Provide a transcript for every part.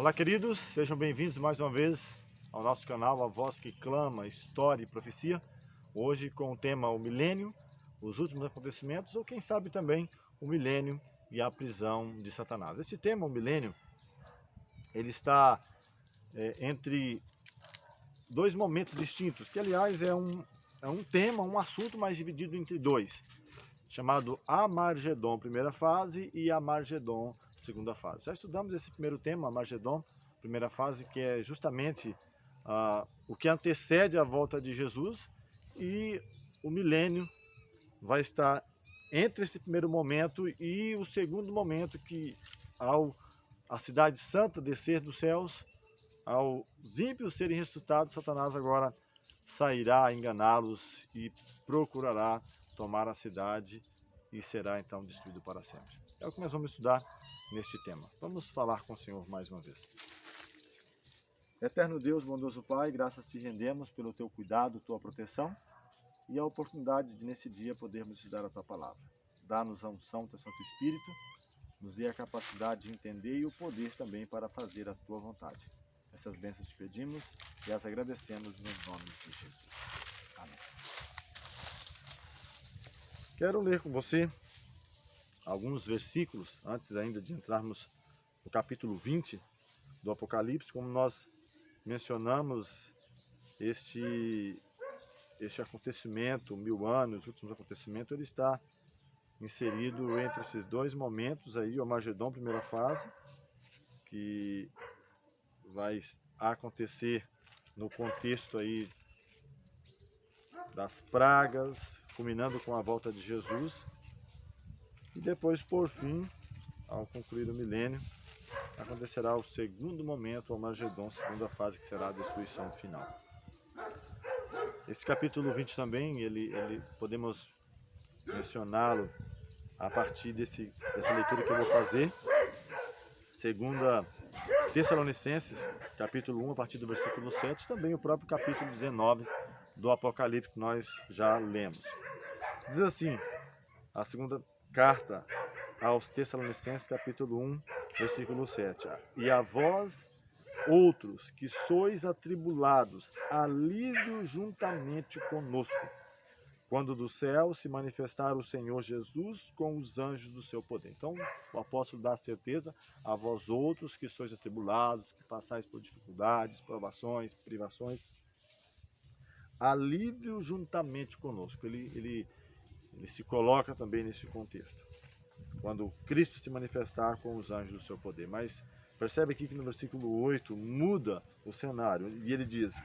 Olá, queridos, sejam bem-vindos mais uma vez ao nosso canal A Voz que Clama, História e Profecia. Hoje com o tema o milênio, os últimos acontecimentos, ou quem sabe também o milênio e a prisão de Satanás. Esse tema, o milênio, ele está entre dois momentos distintos, que aliás é um tema, um assunto, mas dividido entre dois, chamado Amargedon, primeira fase, e Amargedon, segunda fase. Já estudamos esse primeiro tema, Amargedon, primeira fase, que é justamente o que antecede a volta de Jesus, e o milênio vai estar entre esse primeiro momento e o segundo momento, que ao a cidade santa descer dos céus, aos ímpios serem ressuscitados, Satanás agora sairá a enganá-los e procurará tomar a cidade e será então destruído para sempre. É o que nós vamos estudar neste tema. Vamos falar com o Senhor mais uma vez. Eterno Deus, bondoso Pai, graças te rendemos pelo teu cuidado, tua proteção e a oportunidade de nesse dia podermos estudar a tua palavra. Dá-nos a unção do teu Santo Espírito, nos dê a capacidade de entender e o poder também para fazer a tua vontade. Essas bênçãos te pedimos e as agradecemos no nome de Jesus. Amém. Quero ler com você alguns versículos, antes ainda de entrarmos no capítulo 20 do Apocalipse. Como nós mencionamos este acontecimento, 1000 anos, os últimos acontecimentos, ele está inserido entre esses dois momentos aí, o Armagedon, primeira fase, que vai acontecer no contexto aí das pragas, culminando com a volta de Jesus, e depois, por fim, ao concluir o milênio, acontecerá o segundo momento, o Armagedon, segunda fase, que será a destruição final. Esse capítulo 20 também, ele podemos mencioná-lo a partir dessa leitura que eu vou fazer, segunda Tessalonicenses, capítulo 1, a partir do versículo 7, também o próprio capítulo 19 do Apocalipse que nós já lemos. Diz assim, a segunda carta aos Tessalonicenses, capítulo 1, versículo 7. E a vós, outros, que sois atribulados, alívio juntamente conosco, quando do céu se manifestar o Senhor Jesus com os anjos do seu poder. Então, o apóstolo dá certeza a vós outros que sois atribulados, que passais por dificuldades, provações, privações, alívio juntamente conosco. Ele se coloca também nesse contexto, quando Cristo se manifestar com os anjos do seu poder. Mas percebe aqui que no versículo 8 muda o cenário, e ele diz: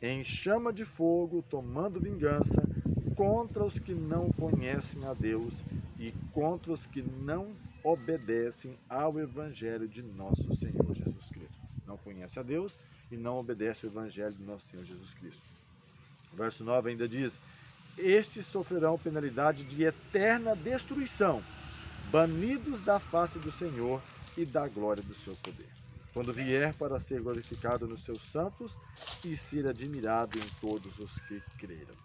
em chama de fogo, tomando vingança contra os que não conhecem a Deus e contra os que não obedecem ao Evangelho de nosso Senhor Jesus Cristo. Não conhece a Deus e não obedece ao Evangelho de nosso Senhor Jesus Cristo. O verso 9 ainda diz: estes sofrerão penalidade de eterna destruição, banidos da face do Senhor e da glória do seu poder, quando vier para ser glorificado nos seus santos e ser admirado em todos os que creram.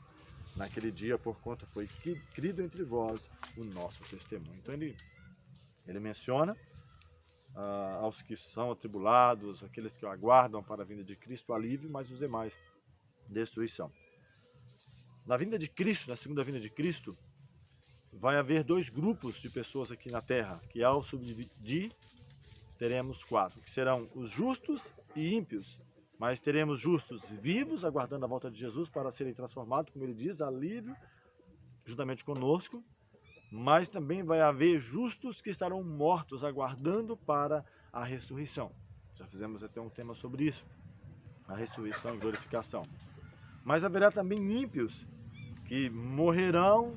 Naquele dia, porquanto foi crido entre vós o nosso testemunho. Então ele menciona aos que são atribulados, aqueles que aguardam para a vinda de Cristo, alívio, mas os demais, destruição. Na vinda de Cristo, na segunda vinda de Cristo, vai haver dois grupos de pessoas aqui na terra, que ao subdividir, teremos 4, que serão os justos e ímpios. Mas teremos justos vivos, aguardando a volta de Jesus para serem transformados, como ele diz, alívio, juntamente conosco. Mas também vai haver justos que estarão mortos, aguardando para a ressurreição. Já fizemos até um tema sobre isso, a ressurreição e glorificação. Mas haverá também ímpios, que morrerão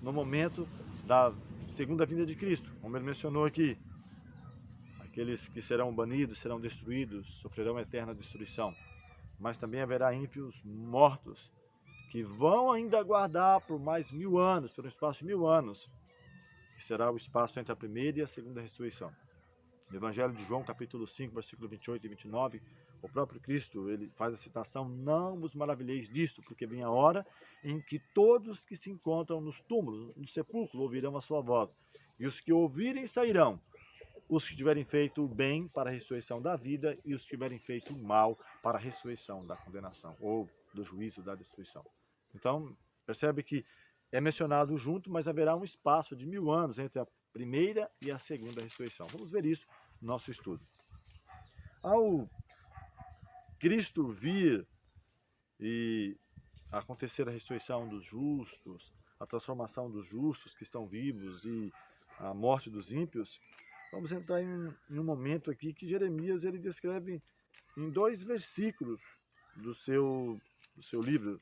no momento da segunda vinda de Cristo, como ele mencionou aqui. Aqueles que serão banidos, serão destruídos, sofrerão eterna destruição. Mas também haverá ímpios mortos, que vão ainda aguardar por mais 1000 anos, por um espaço de 1000 anos, que será o espaço entre a primeira e a segunda ressurreição. No Evangelho de João, capítulo 5, versículo 28 e 29, o próprio Cristo ele faz a citação: não vos maravilheis disto, porque vem a hora em que todos que se encontram nos túmulos, no sepulcro, ouvirão a sua voz, e os que ouvirem sairão, os que tiverem feito bem para a ressurreição da vida e os que tiverem feito mal para a ressurreição da condenação, ou do juízo da destruição. Então, percebe que é mencionado junto, mas haverá um espaço de 1000 anos entre a primeira e a segunda ressurreição. Vamos ver isso no nosso estudo. Ao Cristo vir e acontecer a ressurreição dos justos, a transformação dos justos que estão vivos e a morte dos ímpios, vamos entrar em um momento aqui que Jeremias ele descreve em 2 versículos do seu livro,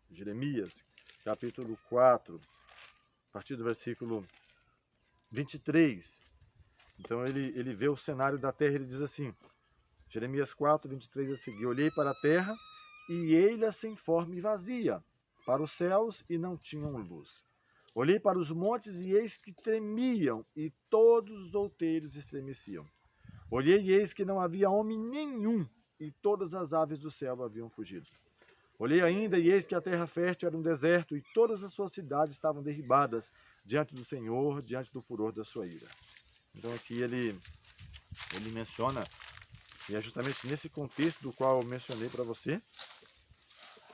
Jeremias, capítulo 4, a partir do versículo 23. Então ele vê o cenário da terra, ele diz assim, Jeremias 4, 23 a seguir, olhei para a terra e ei-la sem forma e vazia, para os céus e não tinham luz. Olhei para os montes e eis que tremiam e todos os outeiros estremeciam. Olhei e eis que não havia homem nenhum e todas as aves do céu haviam fugido. Olhei ainda e eis que a terra fértil era um deserto e todas as suas cidades estavam derribadas diante do Senhor, diante do furor da sua ira. Então aqui ele menciona, e é justamente nesse contexto do qual eu mencionei para você,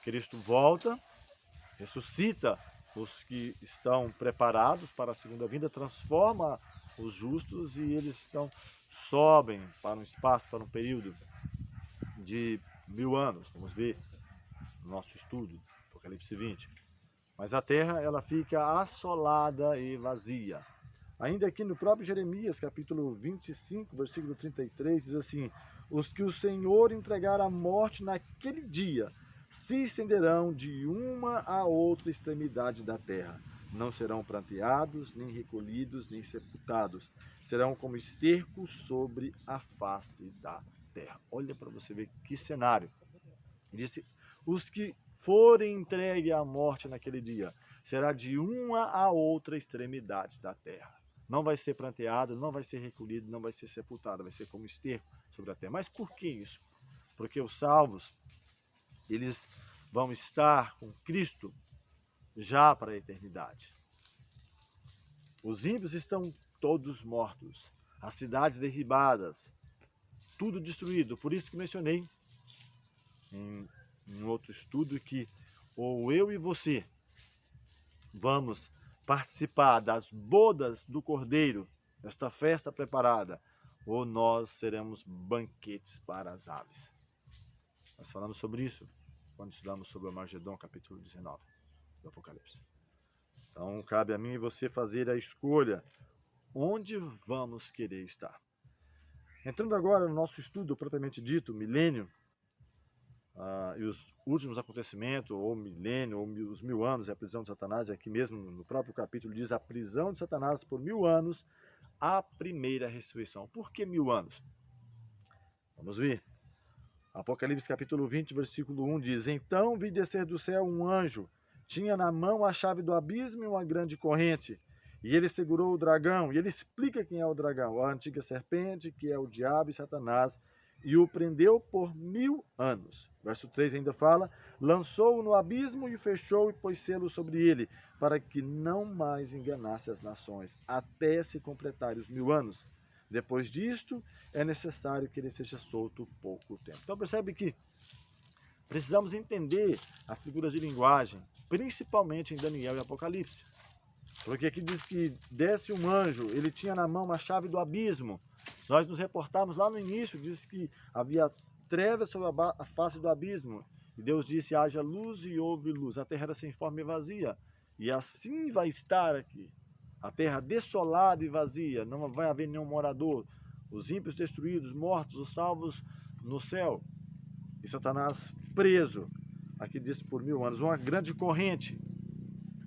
Cristo volta, ressuscita os que estão preparados para a segunda vinda, transforma os justos e eles sobem para um espaço, para um período de 1000 anos. Vamos ver no nosso estudo, Apocalipse 20. Mas a terra ela fica assolada e vazia. Ainda aqui no próprio Jeremias, capítulo 25, versículo 33, diz assim, os que o Senhor entregar à morte naquele dia se estenderão de uma a outra extremidade da terra. Não serão pranteados, nem recolhidos, nem sepultados. Serão como esterco sobre a face da terra. Olha para você ver que cenário. Disse, os que forem entregues à morte naquele dia, será de uma a outra extremidade da terra. Não vai ser pranteado, não vai ser recolhido, não vai ser sepultado, vai ser como esterco sobre a terra. Mas por que isso? Porque os salvos, eles vão estar com Cristo já para a eternidade. Os ímpios estão todos mortos, as cidades derribadas, tudo destruído. Por isso que mencionei em outro estudo que ou eu e você vamos participar das bodas do Cordeiro, desta festa preparada, ou nós seremos banquetes para as aves. Nós falamos sobre isso quando estudamos sobre o Armagedon, capítulo 19 do Apocalipse. Então, cabe a mim e você fazer a escolha onde vamos querer estar. Entrando agora no nosso estudo propriamente dito, milênio, e os últimos acontecimentos, ou milênio, ou os 1000 anos, e a prisão de Satanás, aqui mesmo no próprio capítulo diz a prisão de Satanás por 1000 anos, a primeira ressurreição. Por que 1000 anos? Vamos ver. Apocalipse capítulo 20, versículo 1 diz, então vi descer do céu um anjo, tinha na mão a chave do abismo e uma grande corrente, e ele segurou o dragão, e ele explica quem é o dragão, a antiga serpente, que é o diabo e Satanás, e o prendeu por 1000 anos. Verso 3 ainda fala, lançou-o no abismo e fechou e pôs selo sobre ele, para que não mais enganasse as nações, até se completarem os 1000 anos. Depois disto, é necessário que ele seja solto pouco tempo. Então percebe que precisamos entender as figuras de linguagem, principalmente em Daniel e Apocalipse. Porque aqui diz que desce um anjo, ele tinha na mão a chave do abismo. Se nós nos reportarmos lá no início, diz que havia trevas sobre a face do abismo. E Deus disse, haja luz e houve luz. A terra era sem forma e vazia. E assim vai estar aqui. A terra desolada e vazia, não vai haver nenhum morador. Os ímpios destruídos, mortos, os salvos no céu. E Satanás preso, aqui diz por 1000 anos, uma grande corrente.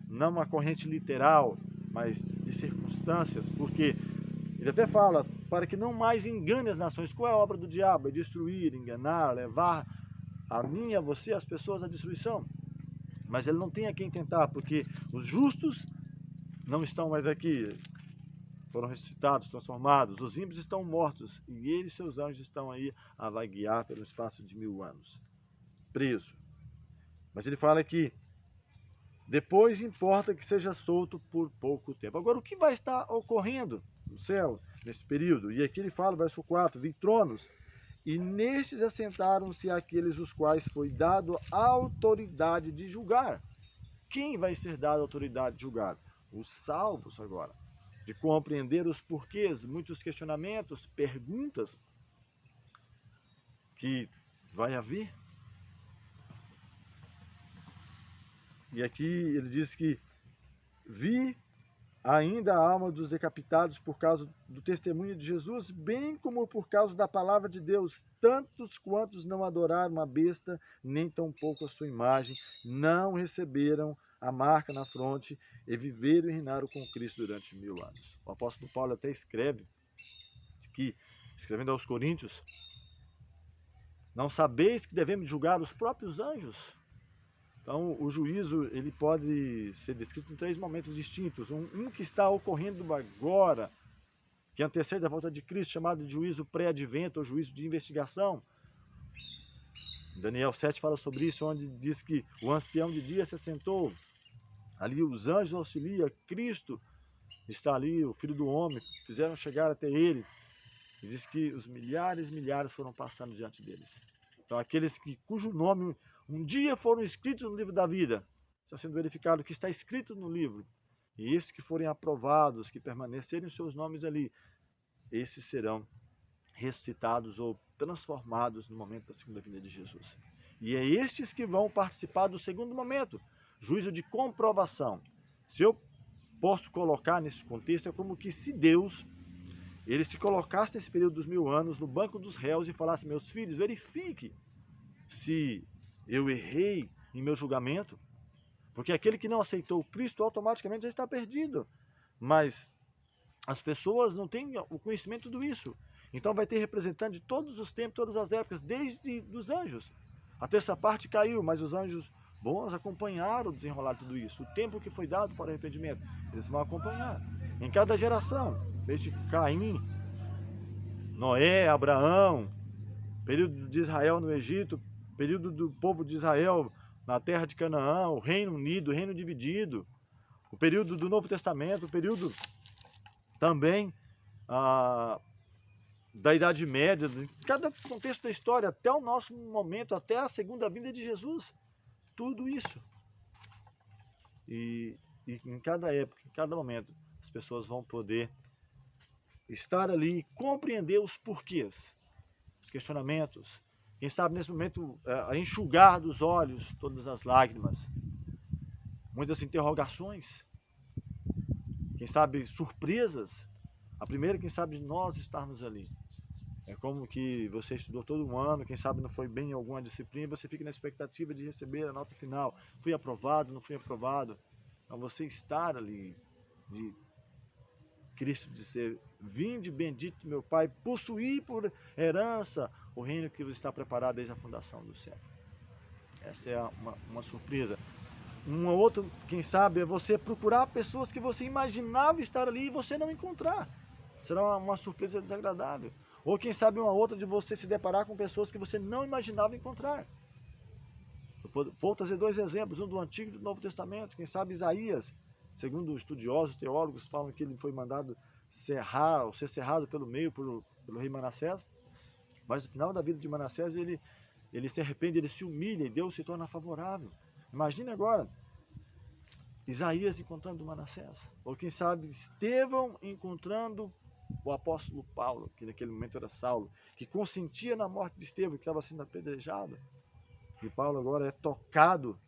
Não uma corrente literal, mas de circunstâncias, porque ele até fala, para que não mais engane as nações. Qual é a obra do diabo? É destruir, enganar, levar a mim e a você, as pessoas, à destruição. Mas ele não tem a quem tentar, porque os justos não estão mais aqui, foram ressuscitados, transformados, os ímpios estão mortos, e ele e seus anjos estão aí a vaguear pelo espaço de 1000 anos, preso. Mas ele fala que depois importa que seja solto por pouco tempo. Agora, o que vai estar ocorrendo no céu? nesse período. E aqui ele fala, verso 4, vi tronos, e nestes assentaram-se aqueles os quais foi dado a autoridade de julgar. Quem vai ser dado a autoridade de julgar? Os salvos agora. De compreender os porquês, muitos questionamentos, perguntas que vai haver. E aqui ele diz que vi ainda a alma dos decapitados por causa do testemunho de Jesus, bem como por causa da palavra de Deus, tantos quantos não adoraram a besta, nem tampouco a sua imagem, não receberam a marca na fronte e viveram e reinaram com Cristo durante 1000 anos. O apóstolo Paulo até escreve que, escrevendo aos Coríntios, não sabeis que devemos julgar os próprios anjos? Então, o juízo ele pode ser descrito em 3 momentos distintos. Um que está ocorrendo agora, que antecede a volta de Cristo, chamado de juízo pré-advento ou juízo de investigação. Daniel 7 fala sobre isso, onde diz que o ancião de dia se assentou. Ali os anjos auxiliam, Cristo está ali, o Filho do Homem, fizeram chegar até ele. E diz que os milhares e milhares foram passando diante deles. Então, aqueles cujo nome um dia foram escritos no livro da vida, está sendo verificado o que está escrito no livro. E esses que forem aprovados, que permanecerem os seus nomes ali, esses serão ressuscitados ou transformados no momento da segunda vinda de Jesus. E é estes que vão participar do segundo momento, juízo de comprovação. Se eu posso colocar nesse contexto, é como que se Deus ele se colocasse nesse período dos 1000 anos no banco dos réus e falasse, meus filhos, verifique se eu errei em meu julgamento, porque aquele que não aceitou Cristo automaticamente já está perdido. Mas as pessoas não têm o conhecimento de tudo isso. Então vai ter representante de todos os tempos, todas as épocas, desde os anjos. A terça parte caiu, mas os anjos bons acompanharam o desenrolar de tudo isso. O tempo que foi dado para o arrependimento, eles vão acompanhar. Em cada geração, desde Caim, Noé, Abraão, período de Israel no Egito, período do povo de Israel na terra de Canaã, o reino unido, o reino dividido, o período do Novo Testamento, o período também da Idade Média, de cada contexto da história, até o nosso momento, até a segunda vinda de Jesus. Tudo isso. E em cada época, em cada momento, as pessoas vão poder estar ali e compreender os porquês, os questionamentos. Quem sabe nesse momento enxugar dos olhos todas as lágrimas, muitas interrogações, quem sabe surpresas. A primeira, quem sabe, de nós estarmos ali. É como que você estudou todo um ano, quem sabe não foi bem em alguma disciplina, você fica na expectativa de receber a nota final. Fui aprovado, não fui aprovado. Então você estar ali, de Cristo dizer, vinde bendito meu Pai, possuir por herança o reino que está preparado desde a fundação do céu. Essa é uma surpresa. Uma outra, quem sabe, é você procurar pessoas que você imaginava estar ali e você não encontrar. Será uma surpresa desagradável. Ou quem sabe uma outra de você se deparar com pessoas que você não imaginava encontrar. Vou trazer 2 exemplos, um do Antigo e do Novo Testamento. Quem sabe Isaías, segundo estudiosos, teólogos, falam que ele foi mandado ser cerrado pelo meio pelo rei Manassés. Mas no final da vida de Manassés ele se arrepende, ele se humilha e Deus se torna favorável. Imagine agora Isaías encontrando Manassés. Ou quem sabe Estevão encontrando o apóstolo Paulo, que naquele momento era Saulo, que consentia na morte de Estevão, que estava sendo apedrejado. E Paulo agora é tocado,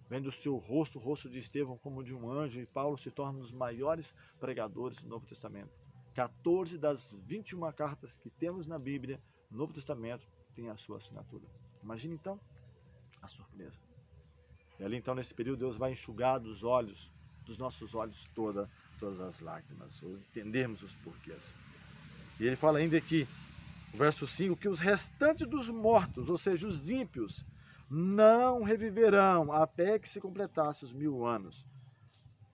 vendo o seu rosto, o rosto de Estevão como de um anjo, e Paulo se torna um dos maiores pregadores do Novo Testamento. 14 das 21 cartas que temos na Bíblia, no Novo Testamento, tem a sua assinatura. Imagine então a surpresa. E ali então, nesse período, Deus vai enxugar dos nossos olhos todas as lágrimas, ou entendermos os porquês. E ele fala ainda aqui, no verso 5, que os restantes dos mortos, ou seja, os ímpios, não reviverão até que se completasse os 1000 anos.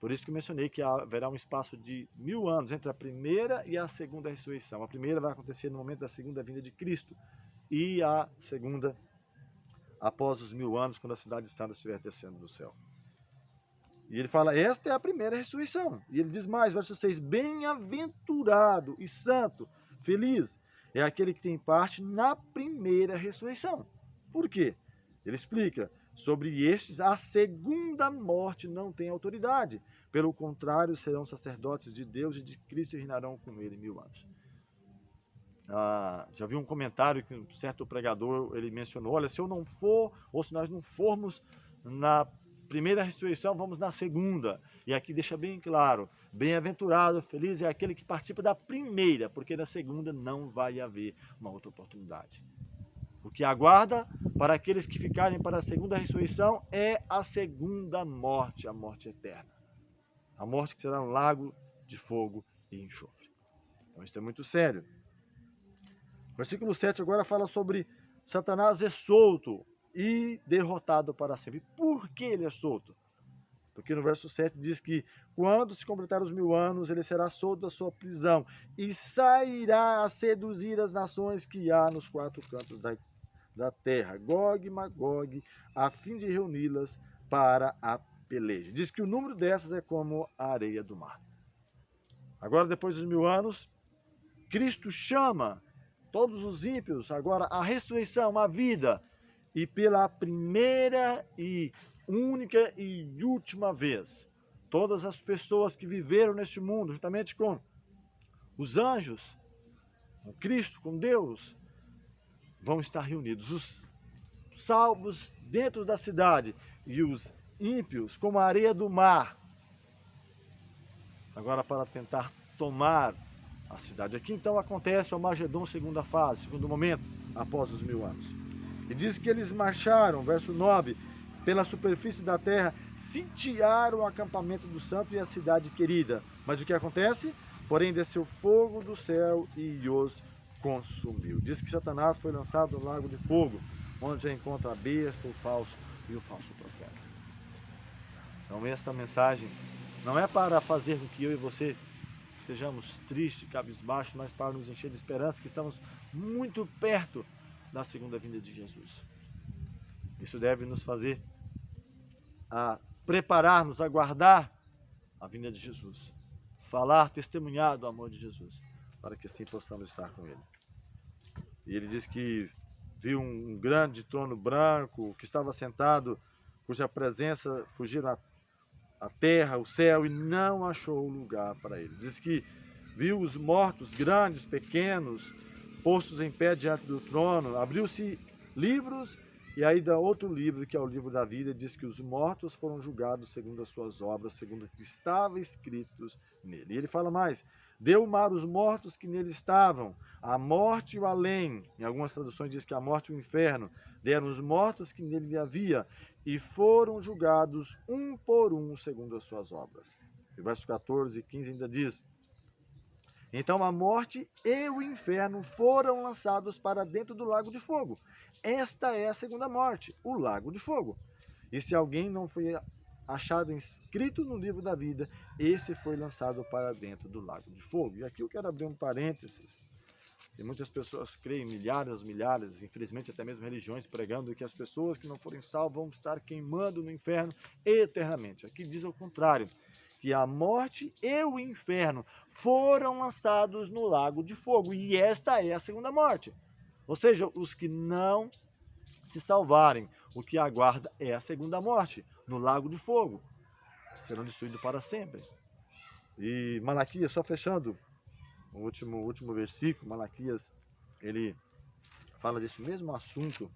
Por isso que eu mencionei que haverá um espaço de 1000 anos entre a primeira e a segunda ressurreição. A primeira vai acontecer no momento da segunda vinda de Cristo, e a segunda após os 1000 anos, quando a cidade santa estiver descendo do céu. E ele fala, esta é a primeira ressurreição. E ele diz mais, verso 6, bem-aventurado e santo, feliz, é aquele que tem parte na primeira ressurreição. Por quê? Ele explica, sobre estes a segunda morte não tem autoridade. Pelo contrário, serão sacerdotes de Deus e de Cristo e reinarão com ele 1000 anos. Já vi um comentário que um certo pregador ele mencionou, olha, se eu não for, ou se nós não formos na primeira ressurreição, vamos na segunda. E aqui deixa bem claro, bem-aventurado, feliz é aquele que participa da primeira, porque na segunda não vai haver uma outra oportunidade. O que aguarda para aqueles que ficarem para a segunda ressurreição é a segunda morte, a morte eterna. A morte que será um lago de fogo e enxofre. Então isso é muito sério. Versículo 7 agora fala sobre Satanás é solto e derrotado para sempre. Por que ele é solto? Porque no verso 7 diz que quando se completar os 1000 anos, ele será solto da sua prisão e sairá a seduzir as nações que há nos 4 cantos da terra, Gog e Magog, a fim de reuni-las para a peleja. Diz que o número dessas é como a areia do mar. Agora, depois dos 1000 anos, Cristo chama todos os ímpios, agora a ressurreição, a vida, e pela primeira e única e última vez, todas as pessoas que viveram neste mundo, juntamente com os anjos, com Cristo, com Deus, vão estar reunidos. Os salvos dentro da cidade e os ímpios como a areia do mar, agora para tentar tomar a cidade. Aqui então acontece o Armagedon, segunda fase, segundo momento, após os 1000 anos. E diz que eles marcharam, verso 9, pela superfície da terra, sitiaram o acampamento do santo e a cidade querida. Mas o que acontece? Porém desceu fogo do céu e os consumiu. Diz que Satanás foi lançado no lago de fogo, onde já encontra a besta, o falso e o falso profeta. Então essa mensagem não é para fazer com que eu e você sejamos tristes, cabisbaixos, mas para nos encher de esperança que estamos muito perto da segunda vinda de Jesus. Isso deve nos fazer a preparar-nos, a aguardar a vinda de Jesus. Falar, testemunhar do amor de Jesus, para que assim possamos estar com Ele. E ele diz que viu um grande trono branco que estava sentado, cuja presença fugiram a terra, o céu, e não achou lugar para ele. Diz que viu os mortos, grandes, pequenos, postos em pé diante do trono, abriu-se livros, e aí dá outro livro, que é o livro da vida, diz que os mortos foram julgados segundo as suas obras, segundo o que estava escritos nele. E ele fala mais, deu o mar os mortos que nele estavam, a morte e o além, em algumas traduções diz que a morte e o inferno, deram os mortos que nele havia, e foram julgados um por um segundo as suas obras. E versos 14 e 15 ainda diz, então a morte e o inferno foram lançados para dentro do lago de fogo. Esta é a segunda morte, o lago de fogo. E se alguém não foi achado inscrito no livro da vida, esse foi lançado para dentro do lago de fogo. E aqui eu quero abrir um parênteses. E muitas pessoas creem, milhares, infelizmente até mesmo religiões, pregando que as pessoas que não forem salvas vão estar queimando no inferno eternamente. Aqui diz ao contrário, que a morte e o inferno foram lançados no lago de fogo. E esta é a segunda morte. Ou seja, os que não se salvarem, o que aguarda é a segunda morte, no lago de fogo. Serão destruídos para sempre. E Malaquias, só fechando, o último versículo, Malaquias, ele fala desse mesmo assunto.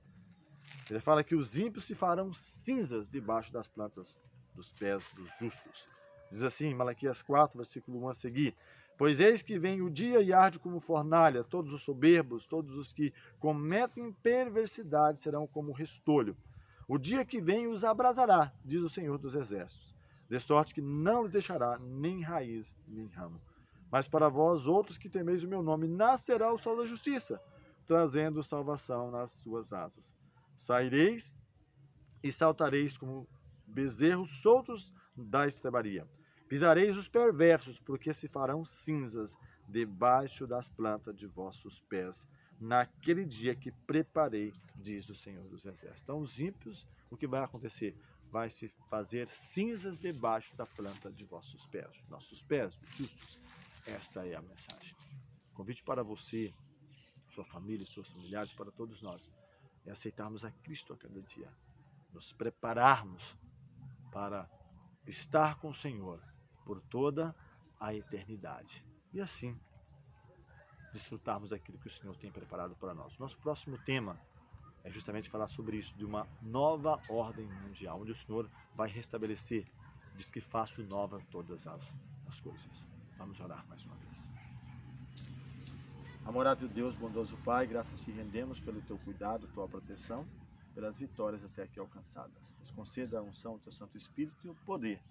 Ele fala que os ímpios se farão cinzas debaixo das plantas dos pés dos justos. Diz assim, Malaquias 4, versículo 1 a seguir, pois eis que vem o dia e arde como fornalha, todos os soberbos, todos os que cometem perversidade serão como restolho. O dia que vem os abrasará, diz o Senhor dos Exércitos, de sorte que não lhes deixará nem raiz, nem ramo. Mas para vós, outros que temeis o meu nome, nascerá o sol da justiça, trazendo salvação nas suas asas. Saireis e saltareis como bezerros soltos da estrebaria. Pisareis os perversos, porque se farão cinzas debaixo das plantas de vossos pés, naquele dia que preparei, diz o Senhor dos Exércitos. Então, os ímpios, o que vai acontecer? vai se fazer cinzas debaixo da planta de vossos pés. Nossos pés, justos. Esta é a mensagem. Convite para você, sua família, seus familiares, para todos nós, é aceitarmos a Cristo a cada dia. Nos prepararmos para estar com o Senhor por toda a eternidade. E assim, desfrutarmos daquilo que o Senhor tem preparado para nós. Nosso próximo tema é justamente falar sobre isso, de uma nova ordem mundial, onde o Senhor vai restabelecer, diz que faço nova todas as coisas. Vamos orar mais uma vez. Amorável Deus, bondoso Pai, graças te rendemos pelo teu cuidado, tua proteção, pelas vitórias até aqui alcançadas. Nos conceda a unção do teu Santo Espírito e o poder